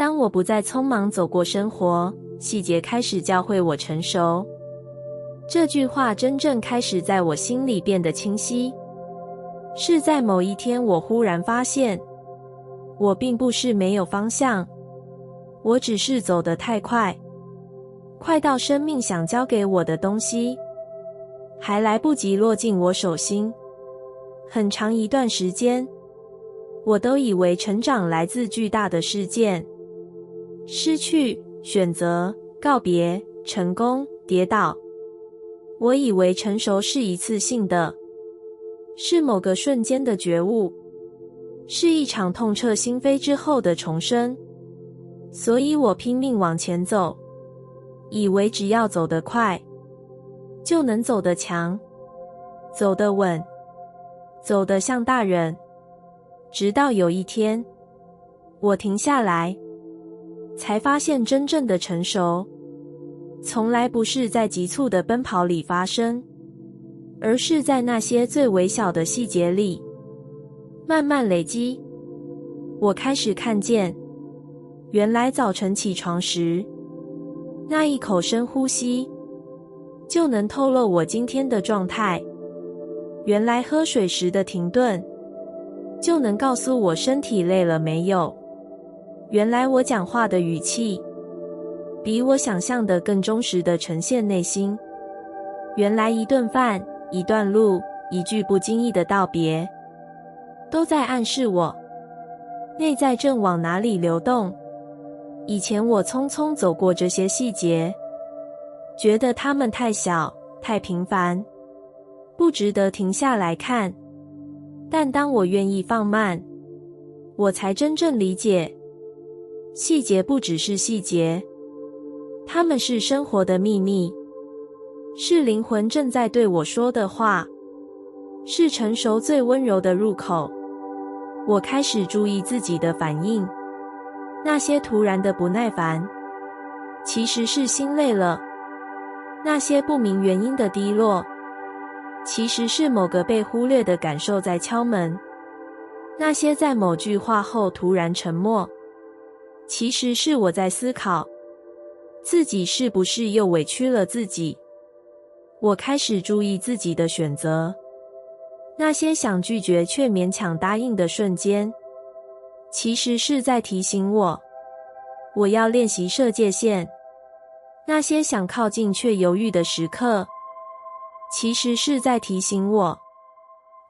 当我不再匆忙走过生活，细节开始教会我成熟。这句话真正开始在我心里变得清晰。是在某一天，我忽然发现，我并不是没有方向，我只是走得太快，快到生命想交给我的东西还来不及落进我手心。很长一段时间，我都以为成长来自巨大的事件，失去、选择、告别、成功、跌倒。我以为成熟是一次性的，是某个瞬间的觉悟，是一场痛彻心扉之后的重生。所以我拼命往前走，以为只要走得快，就能走得强，走得稳，走得像大人。直到有一天，我停下来，才发现真正的成熟，从来不是在急促的奔跑里发生，而是在那些最微小的细节里，慢慢累积。我开始看见，原来早晨起床时，那一口深呼吸，就能透露我今天的状态。原来喝水时的停顿，就能告诉我身体累了没有。原来我讲话的语气，比我想象的更忠实地呈现内心。原来一顿饭、一段路、一句不经意的道别，都在暗示我，内在正往哪里流动。以前我匆匆走过这些细节，觉得它们太小、太平凡，不值得停下来看。但当我愿意放慢，我才真正理解，细节不只是细节，它们是生活的秘密，是灵魂正在对我说的话，是成熟最温柔的入口。我开始注意自己的反应，那些突然的不耐烦，其实是心累了；那些不明原因的低落，其实是某个被忽略的感受在敲门；那些在某句话后突然沉默，其实是我在思考，自己是不是又委屈了自己。我开始注意自己的选择，那些想拒绝却勉强答应的瞬间，其实是在提醒我，我要练习设界限。那些想靠近却犹豫的时刻，其实是在提醒我，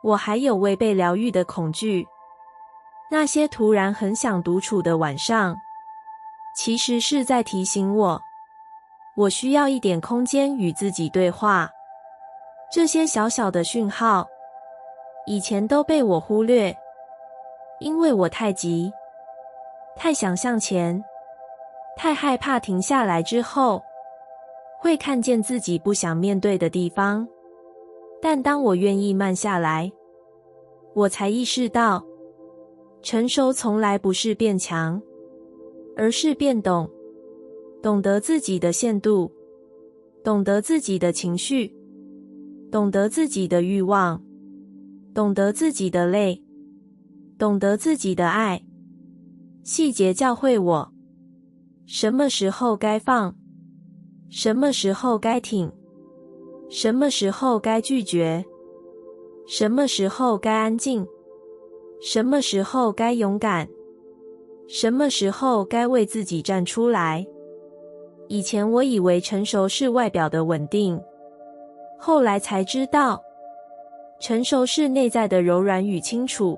我还有未被疗愈的恐惧。那些突然很想独处的晚上，其实是在提醒我，我需要一点空间与自己对话。这些小小的讯号，以前都被我忽略，因为我太急，太想向前，太害怕停下来之后会看见自己不想面对的地方。但当我愿意慢下来，我才意识到，成熟从来不是变强，而是变懂，懂得自己的限度，懂得自己的情绪，懂得自己的欲望，懂得自己的累，懂得自己的爱。细节教会我，什么时候该放，什么时候该挺，什么时候该拒绝，什么时候该安静，什么时候该勇敢，什么时候该为自己站出来。以前我以为成熟是外表的稳定，后来才知道，成熟是内在的柔软与清楚，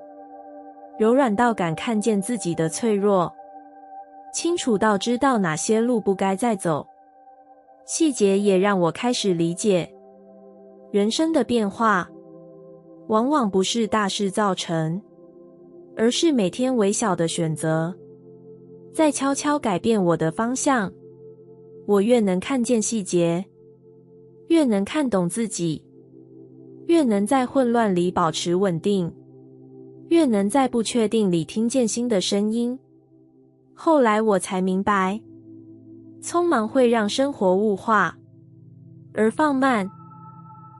柔软到敢看见自己的脆弱，清楚到知道哪些路不该再走。细节也让我开始理解，人生的变化往往不是大事造成，而是每天微小的选择在悄悄改变我的方向。我越能看见细节，越能看懂自己，越能在混乱里保持稳定，越能在不确定里听见新的声音。后来我才明白，匆忙会让生活物化，而放慢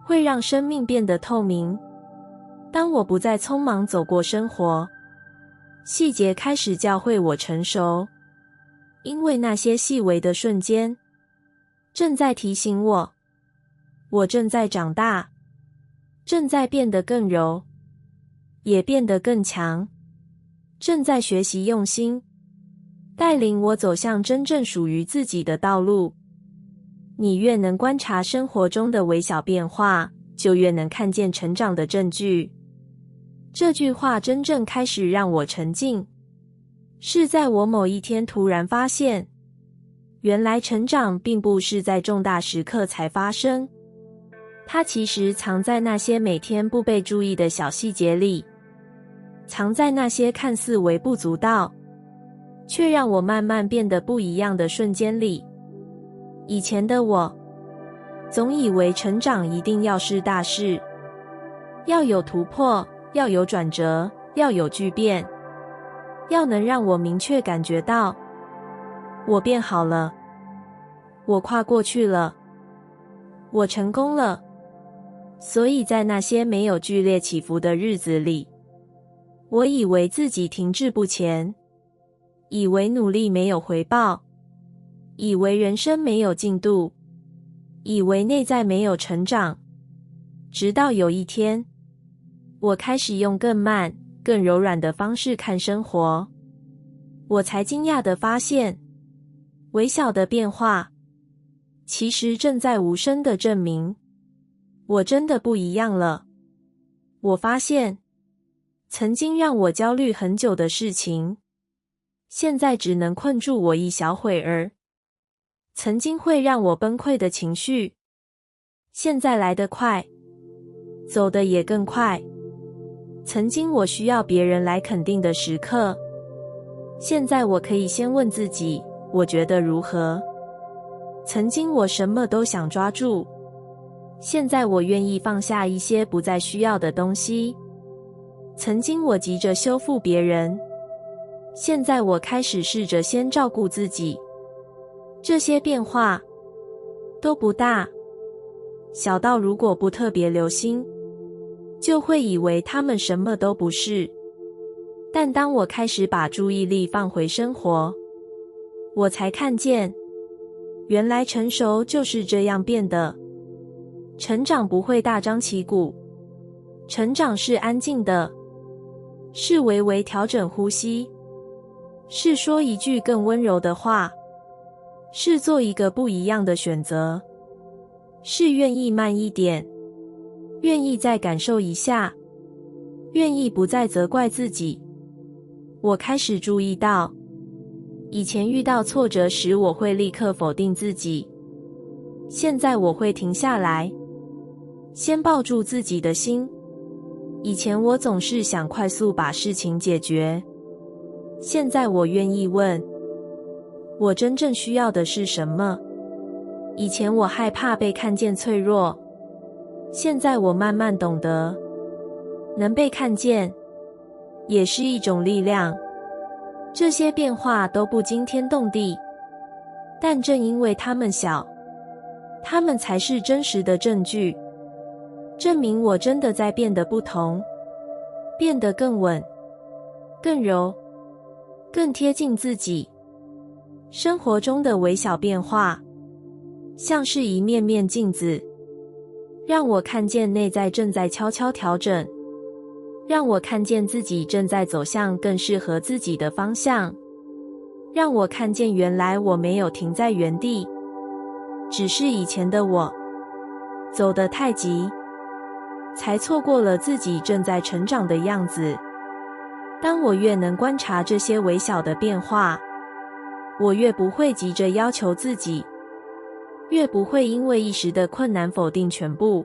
会让生命变得透明。当我不再匆忙走过生活，细节开始教会我成熟。因为那些细微的瞬间正在提醒我，我正在长大，正在变得更柔，也变得更强，正在学习用心，带领我走向真正属于自己的道路。你越能观察生活中的微小变化，就越能看见成长的证据。这句话真正开始让我沉浸，是在我某一天突然发现，原来成长并不是在重大时刻才发生，它其实藏在那些每天不被注意的小细节里，藏在那些看似微不足道，却让我慢慢变得不一样的瞬间里。以前的我，总以为成长一定要是大事，要有突破，要有转折，要有巨变，要能让我明确感觉到，我变好了，我跨过去了，我成功了。所以在那些没有剧烈起伏的日子里，我以为自己停滞不前，以为努力没有回报，以为人生没有进度，以为内在没有成长。直到有一天，我开始用更慢、更柔软的方式看生活，我才惊讶地发现，微小的变化其实正在无声地证明，我真的不一样了。我发现，曾经让我焦虑很久的事情，现在只能困住我一小会儿。曾经会让我崩溃的情绪，现在来得快，走得也更快。曾经我需要别人来肯定的时刻，现在我可以先问自己，我觉得如何？曾经我什么都想抓住，现在我愿意放下一些不再需要的东西。曾经我急着修复别人，现在我开始试着先照顾自己。这些变化都不大，小到如果不特别留心，就会以为他们什么都不是。但当我开始把注意力放回生活，我才看见，原来成熟就是这样变的。成长不会大张旗鼓，成长是安静的，是微微调整呼吸，是说一句更温柔的话，是做一个不一样的选择，是愿意慢一点，愿意再感受一下，愿意不再责怪自己。我开始注意到，以前遇到挫折时我会立刻否定自己，现在我会停下来，先抱住自己的心。以前我总是想快速把事情解决，现在我愿意问，我真正需要的是什么？以前我害怕被看见脆弱，现在我慢慢懂得，能被看见也是一种力量。这些变化都不惊天动地，但正因为它们小，它们才是真实的证据，证明我真的在变得不同，变得更稳、更柔、更贴近自己。生活中的微小变化，像是一面面镜子，让我看见内在正在悄悄调整，让我看见自己正在走向更适合自己的方向，让我看见原来我没有停在原地，只是以前的我走得太急，才错过了自己正在成长的样子。当我越能观察这些微小的变化，我越不会急着要求自己，越不会因为一时的困难否定全部，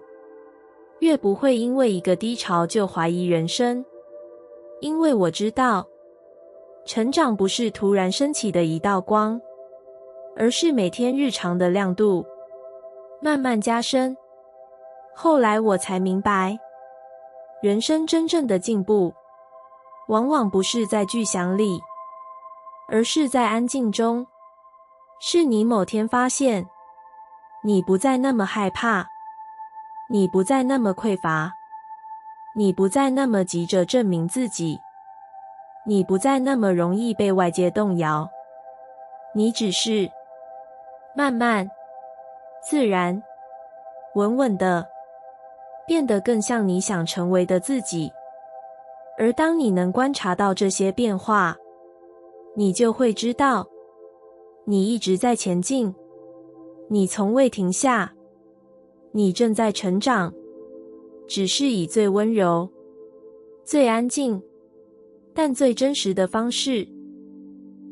越不会因为一个低潮就怀疑人生。因为我知道，成长不是突然升起的一道光，而是每天日常的亮度，慢慢加深。后来我才明白，人生真正的进步，往往不是在巨响里，而是在安静中。是你某天发现，你不再那么害怕，你不再那么匮乏，你不再那么急着证明自己，你不再那么容易被外界动摇。你只是慢慢、自然、稳稳的变得更像你想成为的自己。而当你能观察到这些变化，你就会知道，你一直在前进，你从未停下，你正在成长，只是以最温柔、最安静，但最真实的方式。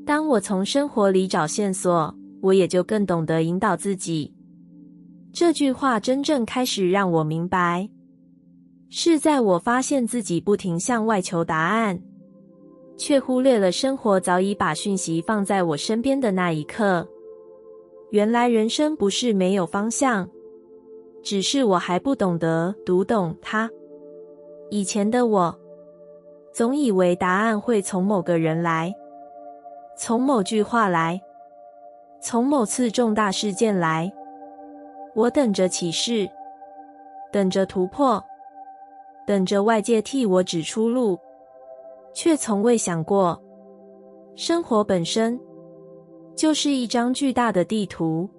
当我从生活里找线索，我也就更懂得引导自己。这句话真正开始让我明白，是在我发现自己不停向外求答案，却忽略了生活早已把讯息放在我身边的那一刻。原来人生不是没有方向，只是我还不懂得读懂它。以前的我，总以为答案会从某个人来，从某句话来，从某次重大事件来。我等着启示，等着突破，等着外界替我指出路，却从未想过，生活本身就是一张巨大的地图，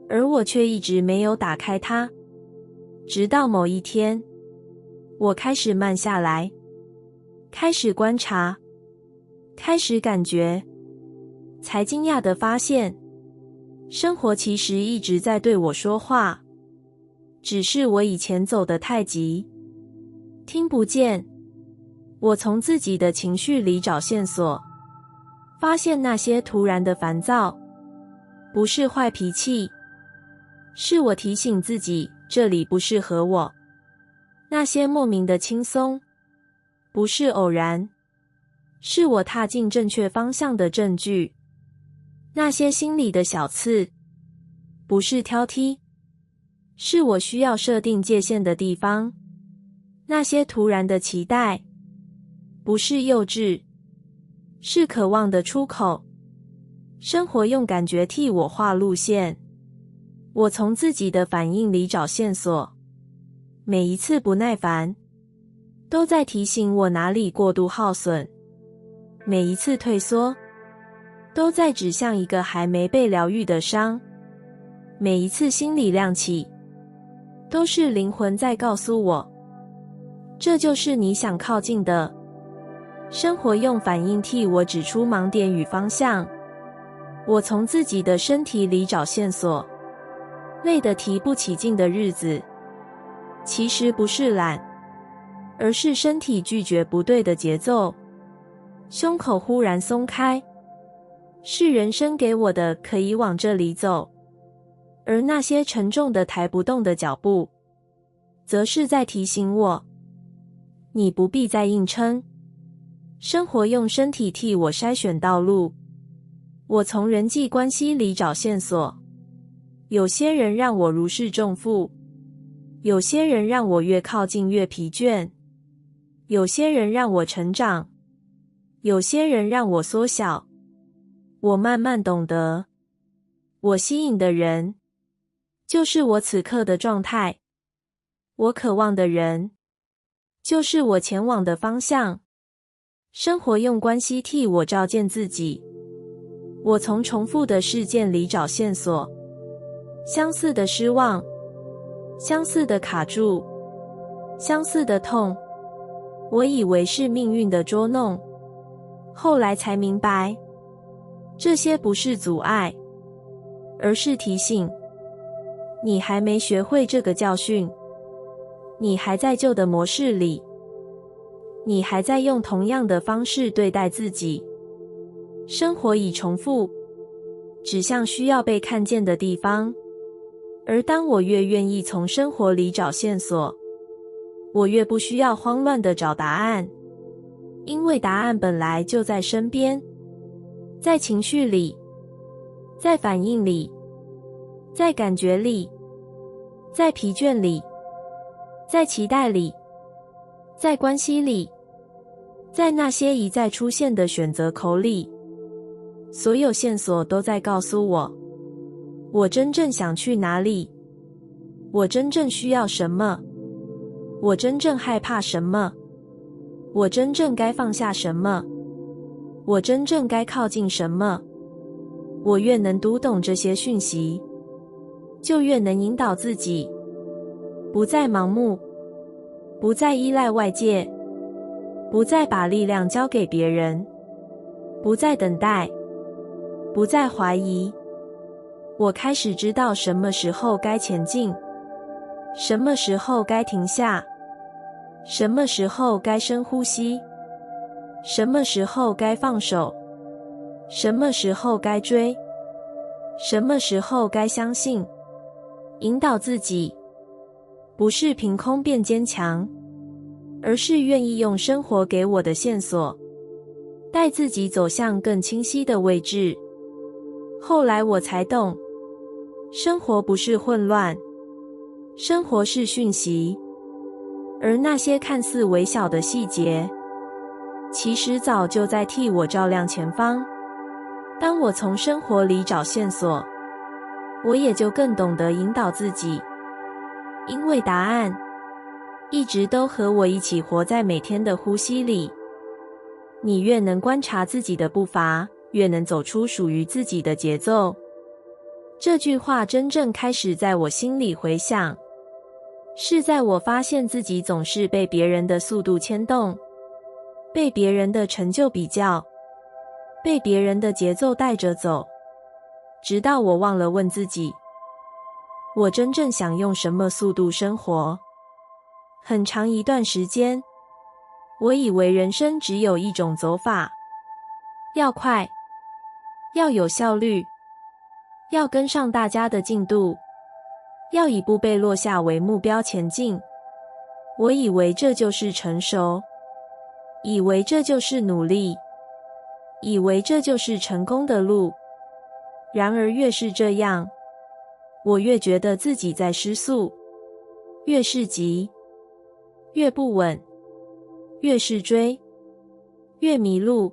而我却一直没有打开它。直到某一天，我开始慢下来，开始观察，开始感觉，才惊讶地发现，生活其实一直在对我说话，只是我以前走得太急，听不见。我从自己的情绪里找线索，发现那些突然的烦躁，不是坏脾气，是我提醒自己这里不适合我。那些莫名的轻松，不是偶然，是我踏进正确方向的证据。那些心里的小刺，不是挑剔，是我需要设定界限的地方。那些突然的期待，不是幼稚，是渴望的出口。生活用感觉替我画路线，我从自己的反应里找线索。每一次不耐烦，都在提醒我哪里过度耗损；每一次退缩，都在指向一个还没被疗愈的伤；每一次心里亮起，都是灵魂在告诉我，这就是你想靠近的。生活用反应替我指出盲点与方向，我从自己的身体里找线索。累得提不起劲的日子，其实不是懒，而是身体拒绝不对的节奏。胸口忽然松开，是人生给我的可以往这里走。而那些沉重的抬不动的脚步，则是在提醒我，你不必再硬撑。生活用身体替我筛选道路，我从人际关系里找线索。有些人让我如释重负，有些人让我越靠近越疲倦，有些人让我成长，有些人让我缩小。我慢慢懂得，我吸引的人，就是我此刻的状态；我渴望的人，就是我前往的方向。生活用关系替我照见自己，我从重复的事件里找线索。相似的失望，相似的卡住，相似的痛，我以为是命运的捉弄，后来才明白，这些不是阻碍，而是提醒。你还没学会这个教训，你还在旧的模式里，你还在用同样的方式对待自己。生活已重复，指向需要被看见的地方。而当我越愿意从生活里找线索，我越不需要慌乱地找答案，因为答案本来就在身边，在情绪里，在反应里，在感觉里，在疲倦里，在期待里，在关系里，在那些一再出现的选择口里。所有线索都在告诉我，我真正想去哪里，我真正需要什么，我真正害怕什么，我真正该放下什么，我真正该靠近什么。我越能读懂这些讯息，就越能引导自己，不再盲目，不再依赖外界，不再把力量交给别人，不再等待，不再怀疑。我开始知道什么时候该前进，什么时候该停下，什么时候该深呼吸，什么时候该放手，什么时候该追，什么时候该相信。引导自己，不是凭空变坚强，而是愿意用生活给我的线索，带自己走向更清晰的位置。后来我才懂，生活不是混乱，生活是讯息，而那些看似微小的细节，其实早就在替我照亮前方。当我从生活里找线索，我也就更懂得引导自己，因为答案一直都和我一起活在每天的呼吸里。你越能观察自己的步伐，越能走出属于自己的节奏。这句话真正开始在我心里回响，是在我发现自己总是被别人的速度牵动，被别人的成就比较，被别人的节奏带着走，直到我忘了问自己，我真正想用什么速度生活。很长一段时间，我以为人生只有一种走法，要快，要有效率，要跟上大家的进度，要以不被落下为目标前进。我以为这就是成熟，以为这就是努力，以为这就是成功的路。然而越是这样，我越觉得自己在失速，越是急，越不稳，越是追，越迷路，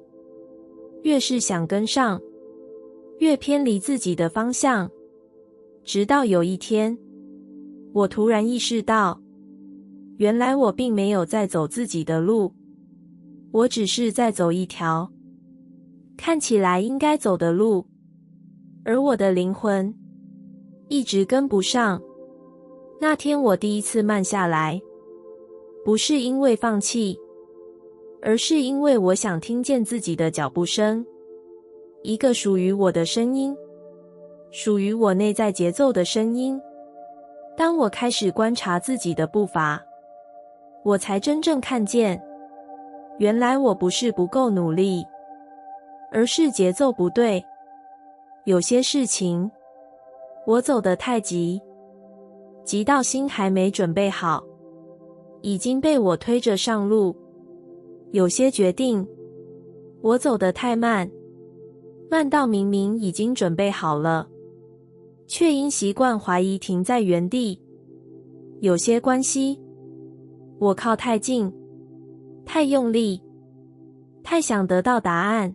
越是想跟上，越偏离自己的方向。直到有一天，我突然意识到，原来我并没有在走自己的路，我只是在走一条看起来应该走的路，而我的灵魂一直跟不上。那天我第一次慢下来，不是因为放弃，而是因为我想听见自己的脚步声，一个属于我的声音，属于我内在节奏的声音。当我开始观察自己的步伐，我才真正看见，原来我不是不够努力，而是节奏不对。有些事情，我走得太急，急到心还没准备好，已经被我推着上路。有些决定，我走得太慢，慢到明明已经准备好了，却因习惯怀疑停在原地。有些关系，我靠太近，太用力，太想得到答案，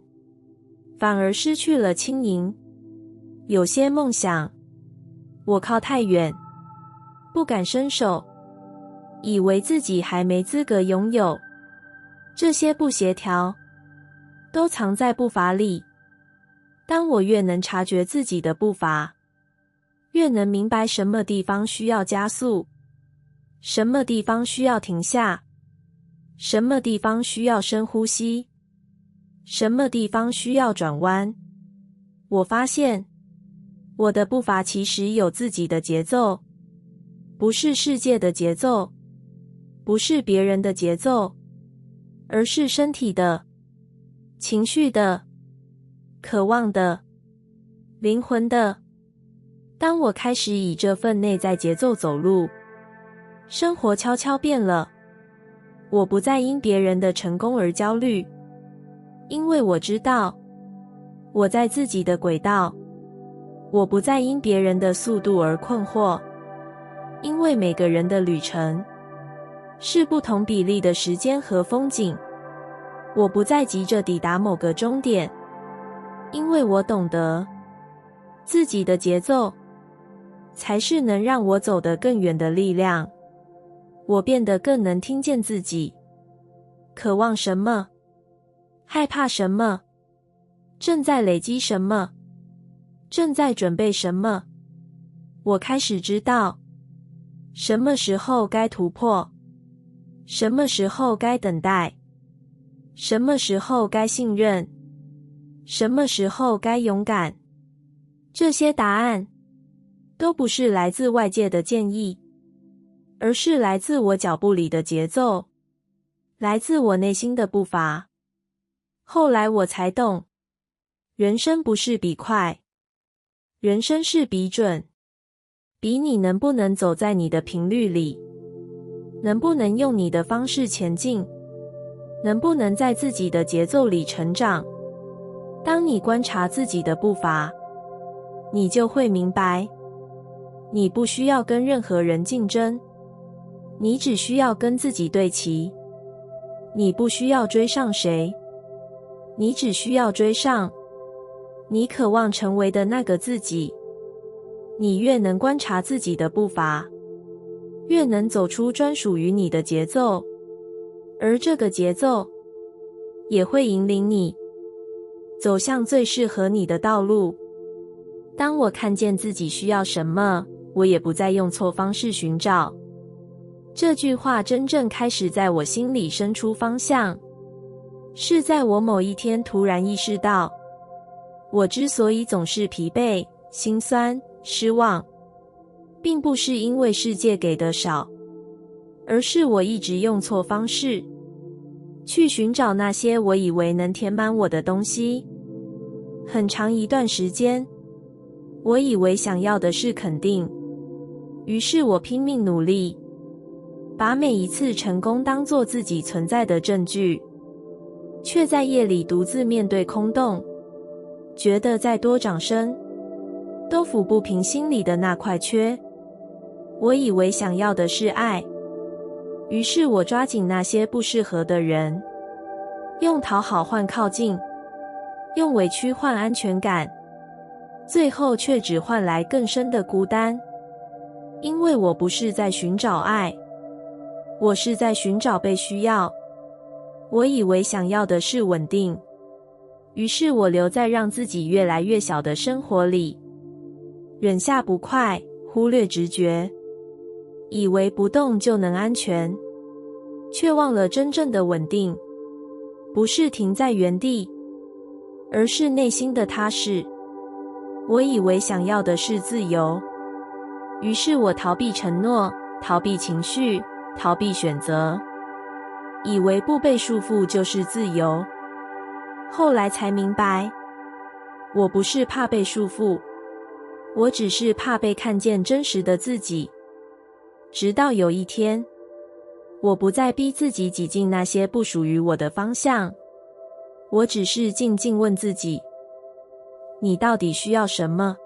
反而失去了轻盈。有些梦想，我靠太远，不敢伸手，以为自己还没资格拥有。这些不协调，都藏在步伐里。当我越能察觉自己的步伐，越能明白什么地方需要加速，什么地方需要停下，什么地方需要深呼吸，什么地方需要转弯。我发现，我的步伐其实有自己的节奏，不是世界的节奏，不是别人的节奏，而是身体的、情绪的、渴望的、灵魂的。当我开始以这份内在节奏走路，生活悄悄变了。我不再因别人的成功而焦虑，因为我知道我在自己的轨道。我不再因别人的速度而困惑，因为每个人的旅程是不同比例的时间和风景。我不再急着抵达某个终点，因为我懂得自己的节奏才是能让我走得更远的力量。我变得更能听见自己渴望什么，害怕什么，正在累积什么。正在准备什么。我开始知道，什么时候该突破，什么时候该等待，什么时候该信任，什么时候该勇敢。这些答案都不是来自外界的建议，而是来自我脚步里的节奏，来自我内心的步伐。后来我才懂，人生不是比快，人生是比准，比你能不能走在你的频率里，能不能用你的方式前进，能不能在自己的节奏里成长。当你观察自己的步伐，你就会明白，你不需要跟任何人竞争，你只需要跟自己对齐。你不需要追上谁，你只需要追上你渴望成为的那个自己。你越能观察自己的步伐，越能走出专属于你的节奏，而这个节奏也会引领你走向最适合你的道路。当我看见自己需要什么，我也不再用错方式寻找。这句话真正开始在我心里生出方向，是在我某一天突然意识到，我之所以总是疲惫、心酸、失望，并不是因为世界给的少，而是我一直用错方式去寻找那些我以为能填满我的东西。很长一段时间，我以为想要的是肯定，于是我拼命努力，把每一次成功当作自己存在的证据，却在夜里独自面对空洞，觉得再多掌声都抚不平心里的那块缺。我以为想要的是爱，于是我抓紧那些不适合的人，用讨好换靠近，用委屈换安全感，最后却只换来更深的孤单。因为我不是在寻找爱，我是在寻找被需要。我以为想要的是稳定，于是我留在让自己越来越小的生活里，忍下不快，忽略直觉，以为不动就能安全，却忘了真正的稳定不是停在原地，而是内心的踏实。我以为想要的是自由，于是我逃避承诺，逃避情绪，逃避选择，以为不被束缚就是自由。后来才明白，我不是怕被束缚，我只是怕被看见真实的自己。直到有一天，我不再逼自己挤进那些不属于我的方向，我只是静静问自己，你到底需要什么？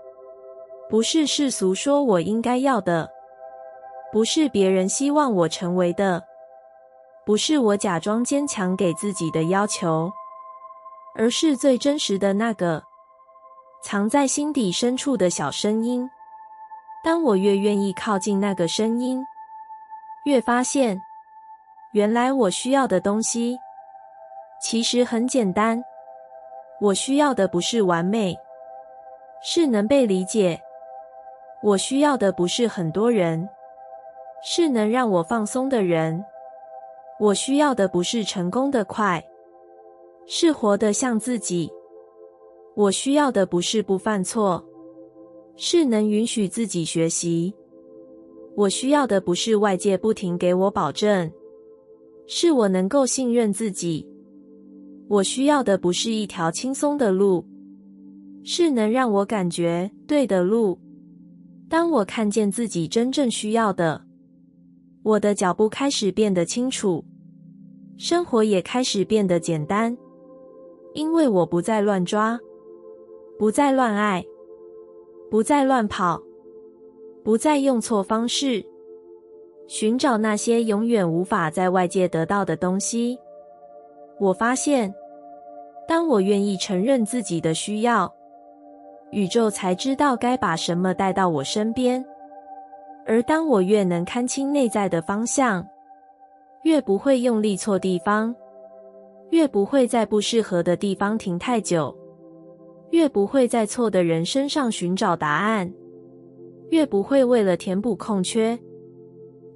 不是世俗说我应该要的，不是别人希望我成为的，不是我假装坚强给自己的要求，而是最真实的那个藏在心底深处的小声音。当我越愿意靠近那个声音，越发现，原来我需要的东西其实很简单。我需要的不是完美，是能被理解。我需要的不是很多人，是能让我放松的人。我需要的不是成功的快，是活得像自己。我需要的不是不犯错，是能允许自己学习。我需要的不是外界不停给我保证，是我能够信任自己。我需要的不是一条轻松的路，是能让我感觉对的路。当我看见自己真正需要的，我的脚步开始变得清楚，生活也开始变得简单，因为我不再乱抓，不再乱爱，不再乱跑，不再用错方式寻找那些永远无法在外界得到的东西。我发现，当我愿意承认自己的需要，宇宙才知道该把什么带到我身边。而当我越能看清内在的方向，越不会用力错地方，越不会在不适合的地方停太久。越不会在错的人身上寻找答案，越不会为了填补空缺，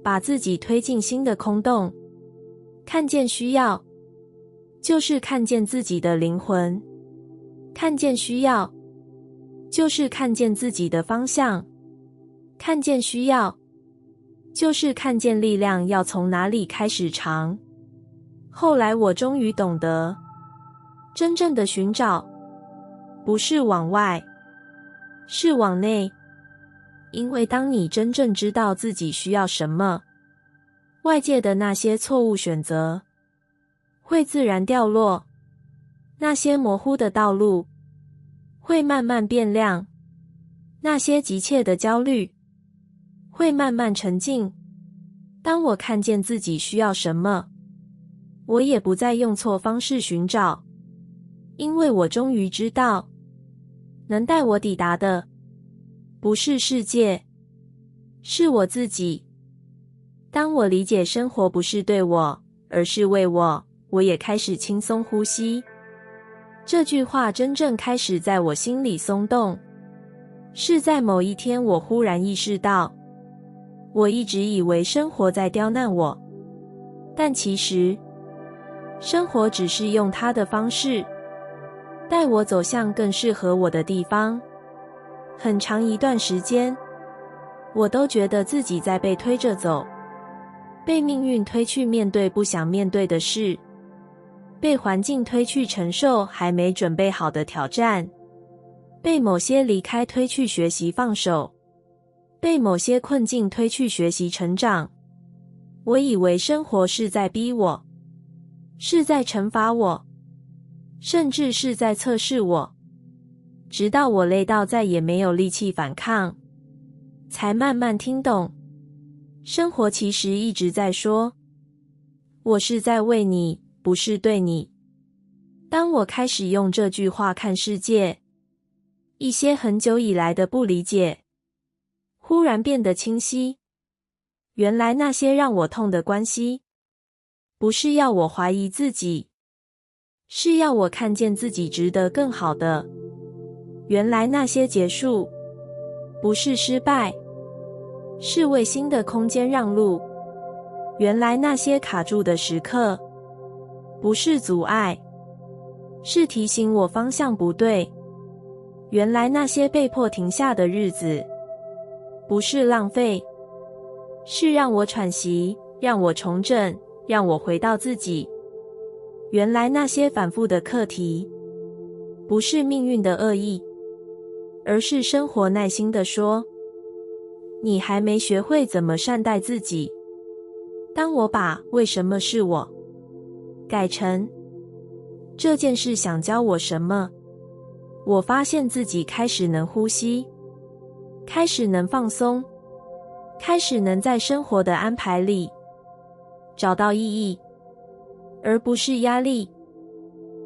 把自己推进新的空洞。看见需要，就是看见自己的灵魂；看见需要，就是看见自己的方向；看见需要，就是看见力量要从哪里开始长。后来我终于懂得，真正的寻找，不是往外，是往内。因为当你真正知道自己需要什么，外界的那些错误选择会自然掉落，那些模糊的道路会慢慢变亮，那些急切的焦虑会慢慢沉静。当我看见自己需要什么，我也不再用错方式寻找，因为我终于知道，能带我抵达的不是世界，是我自己。当我理解生活不是对我，而是为我，我也开始轻松呼吸。这句话真正开始在我心里松动，是在某一天我忽然意识到，我一直以为生活在刁难我，但其实生活只是用它的方式带我走向更适合我的地方。很长一段时间，我都觉得自己在被推着走，被命运推去面对不想面对的事，被环境推去承受还没准备好的挑战，被某些离开推去学习放手，被某些困境推去学习成长。我以为生活是在逼我，是在惩罚我，甚至是在测试我，直到我累到再也没有力气反抗，才慢慢听懂，生活其实一直在说，我是在为你，不是对你。当我开始用这句话看世界，一些很久以来的不理解忽然变得清晰。原来那些让我痛的关系，不是要我怀疑自己，是要我看见自己值得更好的。原来那些结束，不是失败，是为新的空间让路。原来那些卡住的时刻，不是阻碍，是提醒我方向不对。原来那些被迫停下的日子，不是浪费，是让我喘息，让我重整，让我回到自己。原来那些反复的课题，不是命运的恶意，而是生活耐心地说，你还没学会怎么善待自己。当我把为什么是我改成这件事想教我什么，我发现自己开始能呼吸，开始能放松，开始能在生活的安排里找到意义，而不是压力。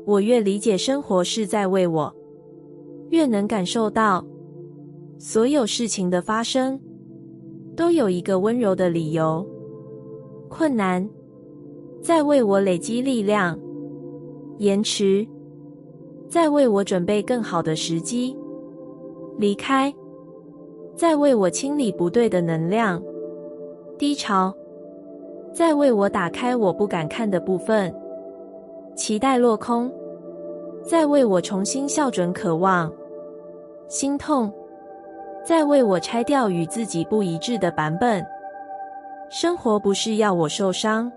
我越理解生活是在为我，越能感受到所有事情的发生都有一个温柔的理由。困难在为我累积力量，延迟在为我准备更好的时机，离开在为我清理不对的能量，低潮在为我打开我不敢看的部分，期待落空在为我重新校准渴望，心痛在为我拆掉与自己不一致的版本。生活不是要我受伤，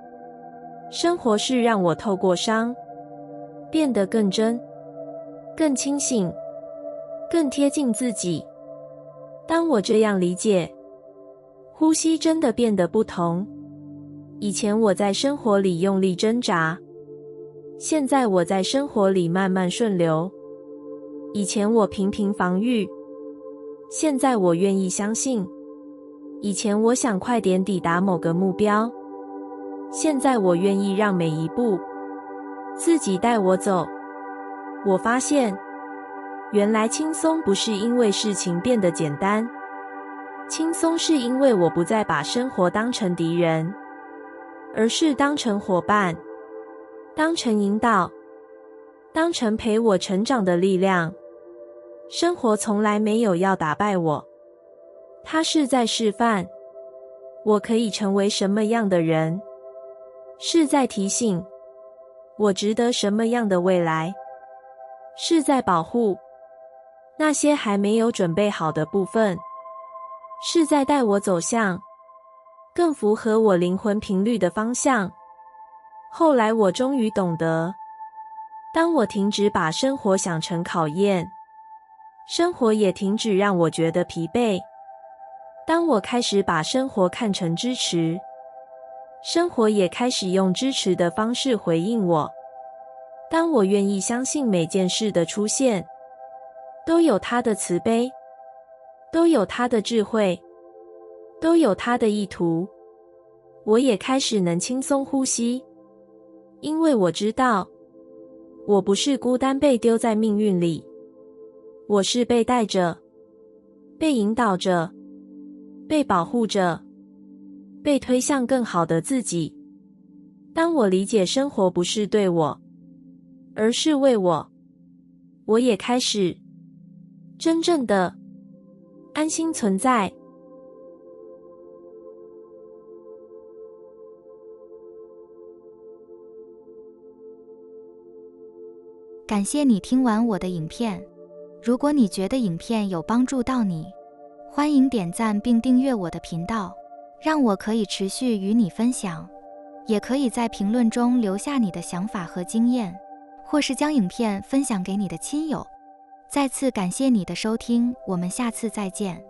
生活是让我透过伤变得更真，更清醒，更贴近自己。当我这样理解，呼吸真的变得不同。以前我在生活里用力挣扎，现在我在生活里慢慢顺流。以前我频频防御，现在我愿意相信。以前我想快点抵达某个目标，现在我愿意让每一步自己带我走。我发现，原来轻松不是因为事情变得简单，轻松是因为我不再把生活当成敌人，而是当成伙伴，当成引导，当成陪我成长的力量。生活从来没有要打败我，它是在示范我可以成为什么样的人，是在提醒我值得什么样的未来，是在保护那些还没有准备好的部分，是在带我走向更符合我灵魂频率的方向。后来我终于懂得，当我停止把生活想成考验，生活也停止让我觉得疲惫。当我开始把生活看成支持，生活也开始用支持的方式回应我。当我愿意相信每件事的出现都有它的慈悲，都有它的智慧，都有它的意图，我也开始能轻松呼吸，因为我知道我不是孤单被丢在命运里，我是被带着，被引导着，被保护着，被推向更好的自己。当我理解生活不是对我，而是为我，我也开始真正的安心存在。感谢你听完我的影片。如果你觉得影片有帮助到你，欢迎点赞并订阅我的频道，让我可以持续与你分享。也可以在评论中留下你的想法和经验，或是将影片分享给你的亲友。再次感谢你的收听，我们下次再见。